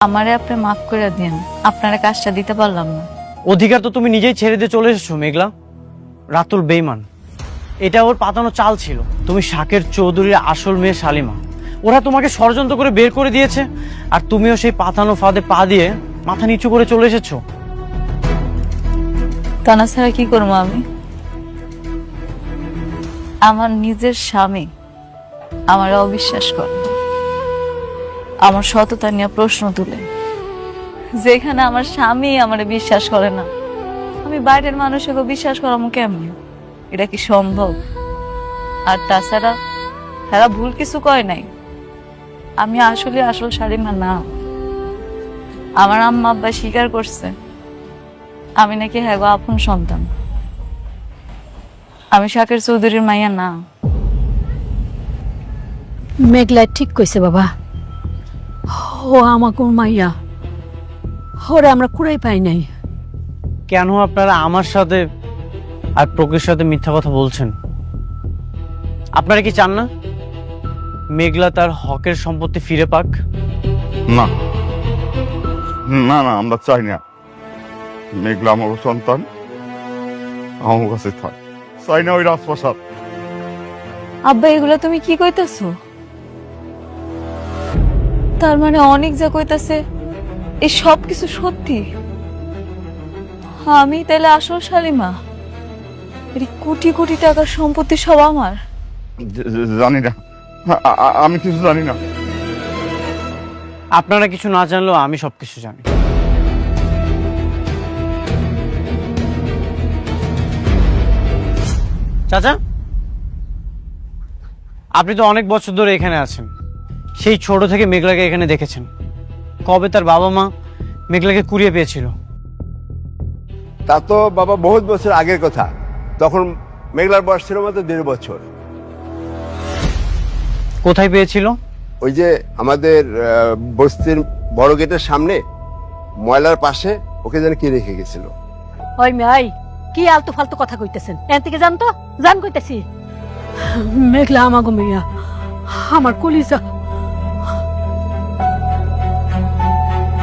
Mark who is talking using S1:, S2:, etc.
S1: আমারে আপনি মাফ করে দিন, আপনারা কাজটা দিতে পারলাম না।
S2: অধিকার তো তুমি নিজেই ছেড়ে দিয়ে চলে এসেছো মেঘলা। রাতুল বেঈমান, এটা ওর পাতানো চাল ছিল। তুমি শাকের চৌধুরীর আসল মেয়ে শালিমা, ওরা তোমাকে ষড়যন্ত্র করে বের করে দিয়েছে, আর তুমিও সেই পাতানো ফাঁদে পা দিয়ে মাথা নিচু করে চলে এসেছো।
S1: তানা ছাড়া কি করবো আমি? আমার নিজের স্বামী আমার অবিশ্বাস করে, আমার সততা নিয়ে প্রশ্ন তুলে। যেখানে আমার স্বামী আমার বিশ্বাস করে না, আমি বাইরের মানুষকে বিশ্বাস করামো কেমনি? এটা কি সম্ভব? আর তাছাড়া তারা ভুল কিছু কয় নাই, আমি আসলে আসল শালিমা না। আমার আম্মা আব্বা স্বীকার করছে আমি নাকি হ্যাঁ গো আপন সন্তান, আমি শাকের চৌধুরীর মাইয়া না।
S3: মেঘলা ঠিক কইছে বাবা, ও আমাকে মাইয়া, ওরে আমরা কুড়াই পাই নাই।
S2: কেন আপনারা আমার সাথে আর প্রকৃতির সাথে মিথ্যা কথা বলছেন? আপনারা কি চান না মেঘলা তার হকের সম্পত্তি ফিরে পাক?
S4: না না না, আমরা চাই না মেঘলা আমার সন্তান আমার কাছে থাক। চাই না ওই রাজপ্রাসাদ।
S1: আব্বা এগুলা তুমি কি কইতাছো? তার মানে অনেক যা কইতাছে এই সব কিছু সত্যি? আমি তাহলে আসল শালিমা? এই কোটি কোটি টাকার সম্পত্তি সব আমার?
S4: জানি না, আমি কিছু জানি না।
S2: আপনারা কিছু না জানলেও আমি সবকিছু জানি। চাচা, আপনি তো অনেক বছর ধরে এখানে আছেন, সেই ছোট থেকে মেঘলাকে এখানে দেখেছেন। কবে তার বাবা মা মেঘলাকে কুড়িয়ে পেয়েছিল?
S5: তা তো বাবা বহুত বছর আগের কথা। তখন মেঘলার বয়স ছিল মাত্র 1.5 বছর।
S2: কোথায় পেয়েছিল?
S5: ওই যে আমাদের বস্তির বড় গেটের সামনে ময়লার পাশে ওকে যেন কি রেখে গেছিল।
S3: ওই মেয়াই কি আলতু ফালতু কথা কইতেছেন? এন থেকে জান তো, জান কইতেছি। মেঘলা আমাকে মাইয়া, আমার কলিজা